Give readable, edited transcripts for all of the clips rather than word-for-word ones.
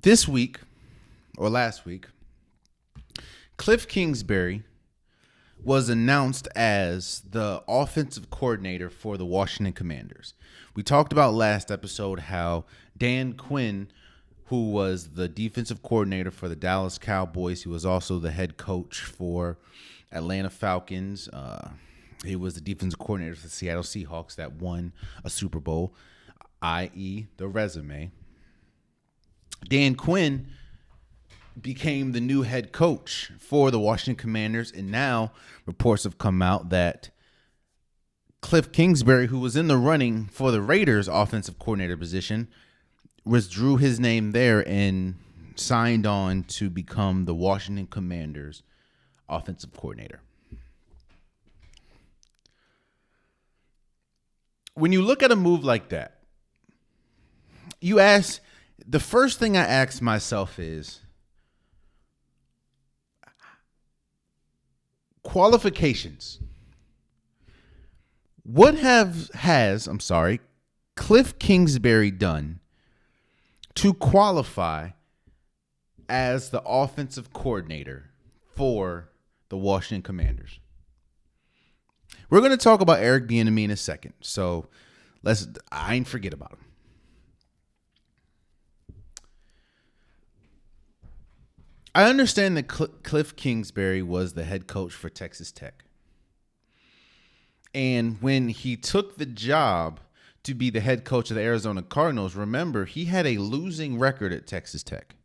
This week, or last week, Kliff Kingsbury was announced as the offensive coordinator for the Washington Commanders. We talked about last episode how Dan Quinn, who was the defensive coordinator for the Dallas Cowboys, he was also the head coach for Atlanta Falcons. He was the defensive coordinator for the Seattle Seahawks that won a Super Bowl, i.e. the resume. Dan Quinn became the new head coach for the Washington Commanders, and now reports have come out that Kliff Kingsbury, who was in the running for the Raiders offensive coordinator position, withdrew his name there and signed on to become the Washington Commanders offensive coordinator. When you look at a move like that, the first thing I ask myself is, qualifications. What has Kliff Kingsbury done to qualify as the offensive coordinator for the Washington Commanders? We're going to talk about Eric Bieniemy in a second, so I ain't forget about him. I understand that Kliff Kingsbury was the head coach for Texas Tech. And when he took the job to be the head coach of the Arizona Cardinals, remember, he had a losing record at Texas Tech.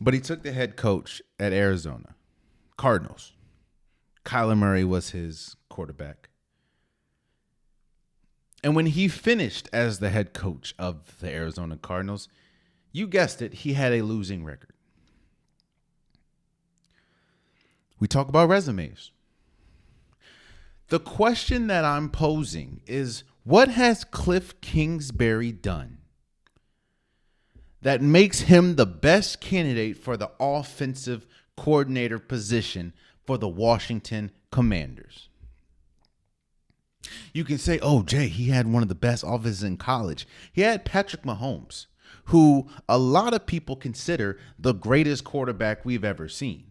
But he took the head coach at Arizona Cardinals. Kyler Murray was his quarterback. And when he finished as the head coach of the Arizona Cardinals, you guessed it, he had a losing record. We talk about resumes. The question that I'm posing is, what has Kliff Kingsbury done that makes him the best candidate for the offensive coordinator position for the Washington Commanders? You can say, oh, Jay, he had one of the best offenses in college. He had Patrick Mahomes, who a lot of people consider the greatest quarterback we've ever seen.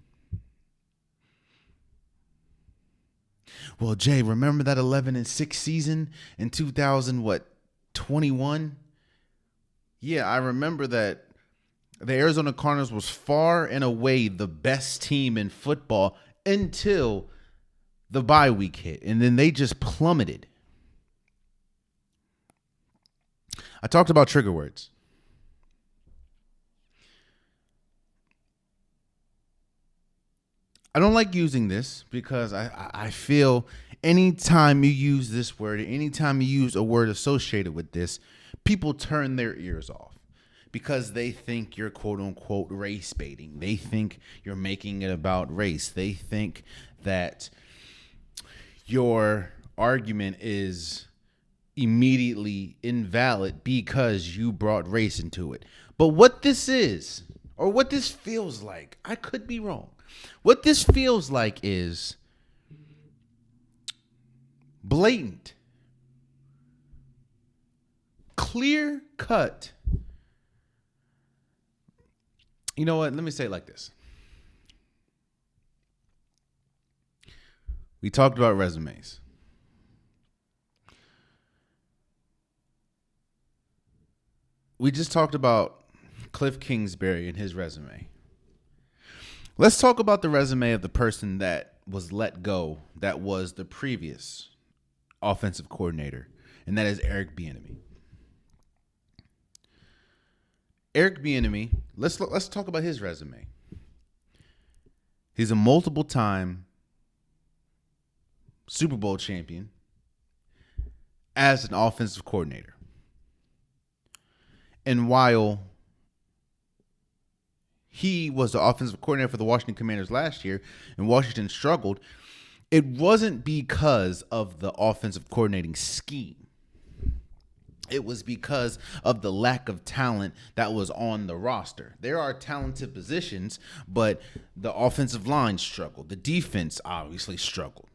Well, Jay, remember that 11-6 season in 2021? Yeah, I remember that the Arizona Cardinals was far and away the best team in football until the bye week hit, and then they just plummeted. I talked about trigger words. I don't like using this because I feel anytime you use this word, anytime you use a word associated with this, people turn their ears off because they think you're quote unquote race baiting. They think you're making it about race. They think that your argument is immediately invalid because you brought race into it. But what this is, or what this feels like, I could be wrong. What this feels like is blatant, clear cut. You know what? Let me say it like this. We talked about resumes. We just talked about Kliff Kingsbury and his resume. Let's talk about the resume of the person that was let go, that was the previous offensive coordinator, and that is Eric Bieniemy. Eric Bieniemy, let's talk about his resume. He's a multiple-time Super Bowl champion as an offensive coordinator. And while he was the offensive coordinator for the Washington Commanders last year, and Washington struggled, it wasn't because of the offensive coordinating scheme. It was because of the lack of talent that was on the roster. There are talented positions, but the offensive line struggled. The defense obviously struggled.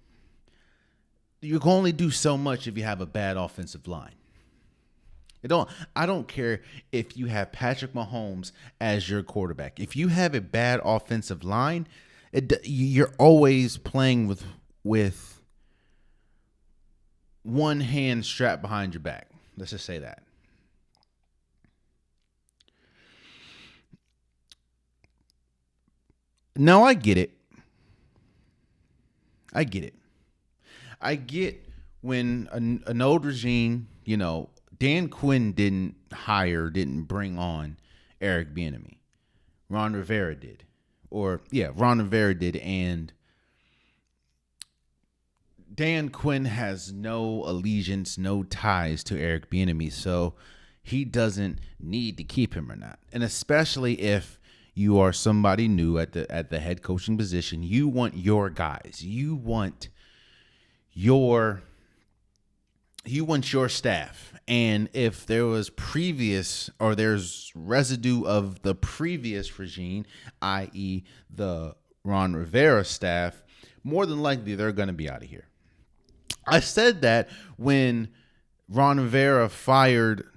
You can only do so much if you have a bad offensive line. It don't. I don't care if you have Patrick Mahomes as your quarterback. If you have a bad offensive line, you're always playing with one hand strapped behind your back. Let's just say that. Now I get it. I get it. I get when an old regime, Dan Quinn didn't bring on Eric Bieniemy. Ron Rivera did. Ron Rivera did, and Dan Quinn has no allegiance, no ties to Eric Bieniemy, so he doesn't need to keep him or not. And especially if you are somebody new at the head coaching position, you want your guys. You want your staff. And if there was there's residue of the previous regime, i.e. the Ron Rivera staff, more than likely they're going to be out of here. I said that when Ron Rivera fired,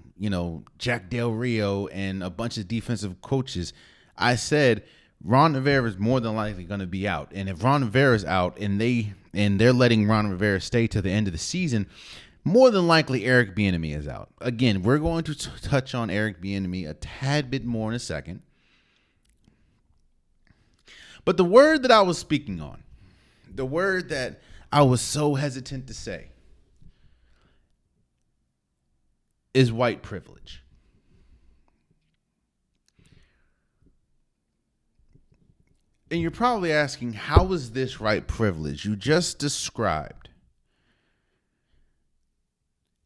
Jack Del Rio and a bunch of defensive coaches. I said Ron Rivera is more than likely going to be out. And if Ron Rivera is out and they're letting Ron Rivera stay to the end of the season, more than likely Eric Bieniemy is out. Again, we're going to touch on Eric Bieniemy a tad bit more in a second. But the word that I was speaking on, the word that I was so hesitant to say, is white privilege. And you're probably asking, how is this white privilege? You just described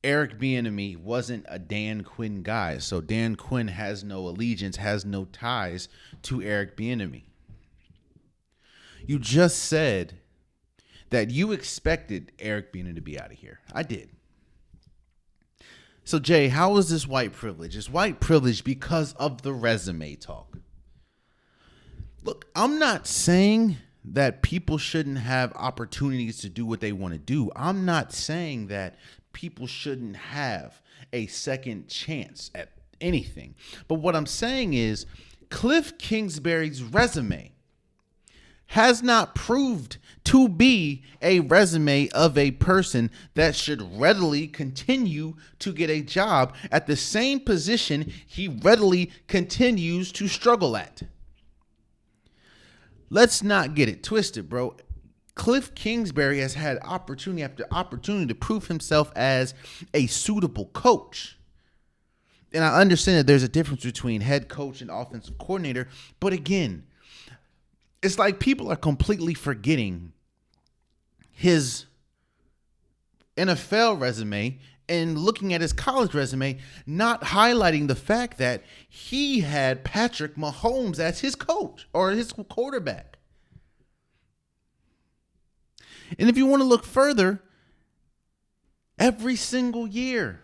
Eric Bieniemy wasn't a Dan Quinn guy, so Dan Quinn has no allegiance, has no ties to Eric Bieniemy. You just said that you expected Eric Bieniemy to be out of here. I did. So, Jay, how is this white privilege? It's white privilege because of the resume talk. Look, I'm not saying that people shouldn't have opportunities to do what they want to do. I'm not saying that people shouldn't have a second chance at anything. But what I'm saying is Kliff Kingsbury's resume has not proved to be a resume of a person that should readily continue to get a job at the same position he readily continues to struggle at. Let's not get it twisted, bro. Kliff Kingsbury has had opportunity after opportunity to prove himself as a suitable coach. And I understand that there's a difference between head coach and offensive coordinator. But again, it's like people are completely forgetting his NFL resume and looking at his college resume, not highlighting the fact that he had Patrick Mahomes as his coach or his quarterback. And if you want to look further, every single year,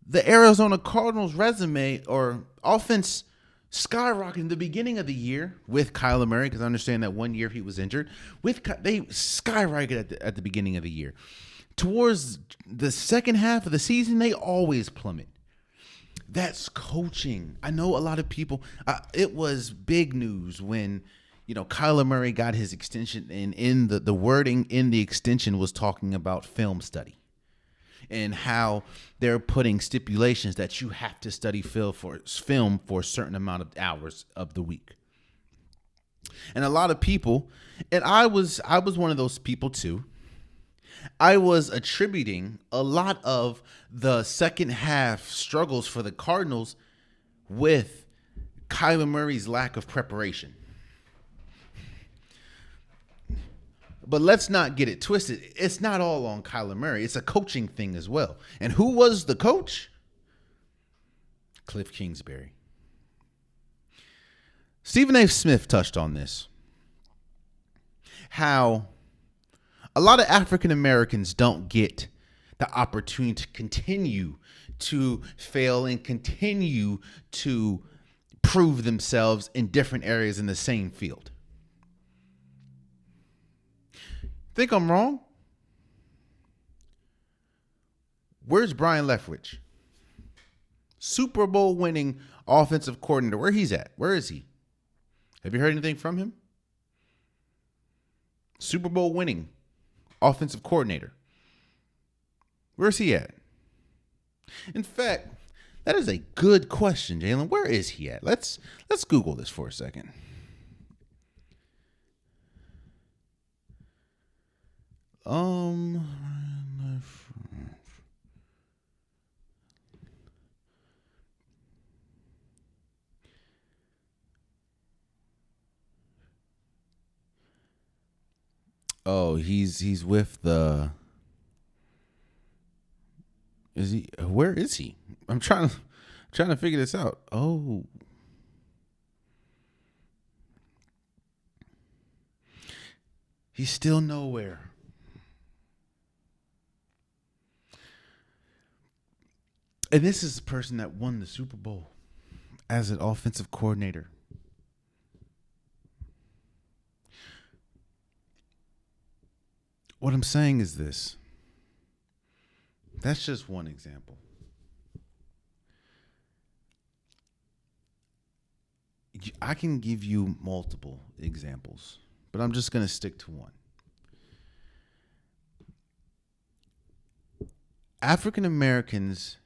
the Arizona Cardinals resume or offense skyrocketed in the beginning of the year with Kyler Murray, because I understand that 1 year he was injured. They skyrocketed at the beginning of the year. Towards the second half of the season, they always plummet. That's coaching. I know a lot of people, it was big news when, Kyler Murray got his extension, and in the wording in the extension was talking about film study and how they're putting stipulations that you have to study film for a certain amount of hours of the week. And a lot of people, and I was one of those people too, I was attributing a lot of the second half struggles for the Cardinals with Kyler Murray's lack of preparation. But let's not get it twisted. It's not all on Kyler Murray. It's a coaching thing as well. And who was the coach? Kliff Kingsbury. Stephen A. Smith touched on this. How a lot of African Americans don't get the opportunity to continue to fail and continue to prove themselves in different areas in the same field. Think I'm wrong? Where's Brian Leftwich? Super Bowl winning offensive coordinator. Where he's at? Where is he? Have you heard anything from him? Super Bowl winning offensive coordinator. Where's he at? In fact, that is a good question, Jalen. Where is he at? Let's Google this for a second. Oh, he's with the. Is he? Where is he? I'm trying to figure this out. Oh, he's still nowhere. And this is the person that won the Super Bowl as an offensive coordinator. What I'm saying is this. That's just one example. I can give you multiple examples, but I'm just going to stick to one. African Americans,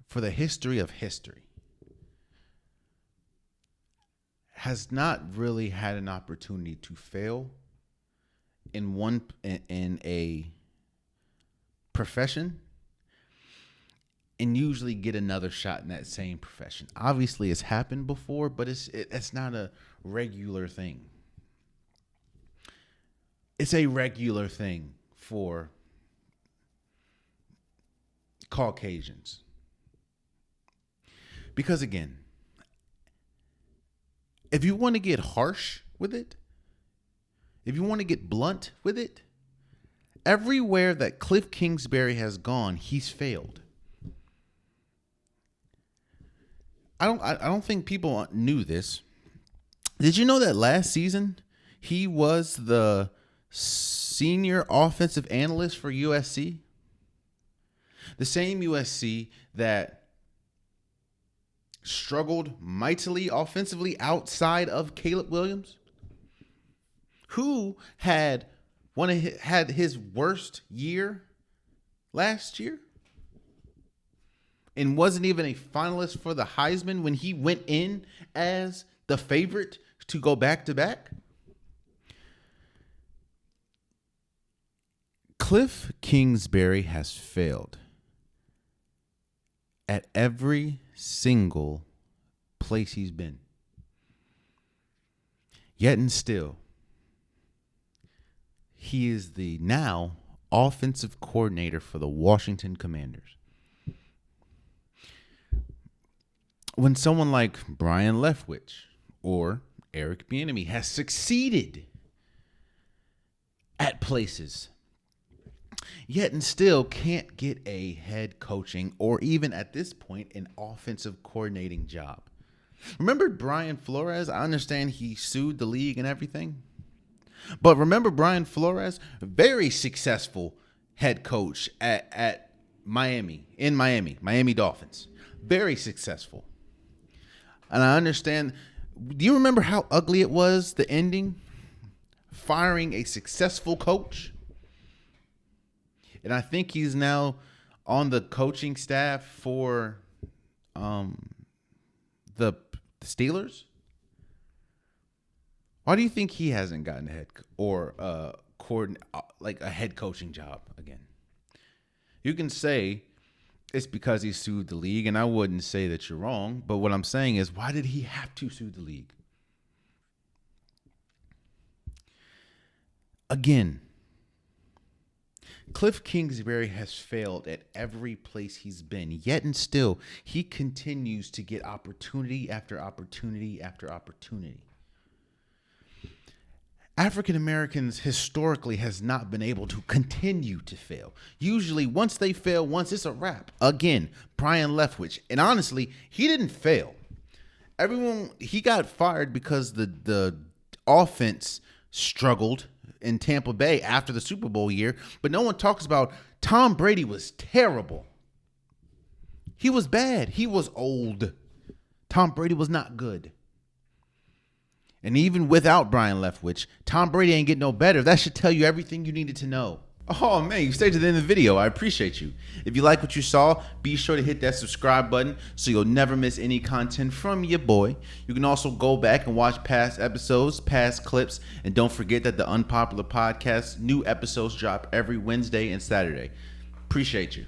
for the history of history, has not really had an opportunity to fail in a profession and usually get another shot in that same profession. Obviously, it's happened before, but it's not a regular thing. It's a regular thing for Caucasians. Because again, if you want to get harsh with it, if you want to get blunt with it, everywhere that Kliff Kingsbury has gone, he's failed. I don't think people knew this. Did you know that last season he was the senior offensive analyst for USC? The same USC that struggled mightily offensively outside of Caleb Williams, who had his worst year last year and wasn't even a finalist for the Heisman when he went in as the favorite to go back to back. Kliff Kingsbury has failed at every single place he's been. Yet and still, he is the now offensive coordinator for the Washington Commanders. When someone like Brian Leftwich or Eric Bieniemy has succeeded at places, yet and still can't get a head coaching or even at this point an offensive coordinating job. Remember Brian Flores? I understand he sued the league and everything. But remember Brian Flores, very successful head coach at Miami Dolphins. Very successful. And I understand. Do you remember how ugly it was, the ending? Firing a successful coach. And I think he's now on the coaching staff for the Steelers. Why do you think he hasn't gotten a head coaching job again? You can say it's because he sued the league, and I wouldn't say that you're wrong. But what I'm saying is, why did he have to sue the league? Again, Kliff Kingsbury has failed at every place he's been, yet and still, he continues to get opportunity after opportunity after opportunity. African Americans historically has not been able to continue to fail. Usually, once they fail, once it's a wrap. Again, Brian Leftwich. And honestly, he didn't fail. He got fired because the offense struggled in Tampa Bay after the Super Bowl year, but no one talks about Tom Brady was terrible. He was bad. He was old. Tom Brady was not good. And even without Brian Leftwich, Tom Brady ain't getting no better. That should tell you everything you needed to know. Oh, man, you stayed to the end of the video. I appreciate you. If you like what you saw, be sure to hit that subscribe button so you'll never miss any content from your boy. You can also go back and watch past episodes, past clips, and don't forget that the Unpopular Podcast, new episodes drop every Wednesday and Saturday. Appreciate you.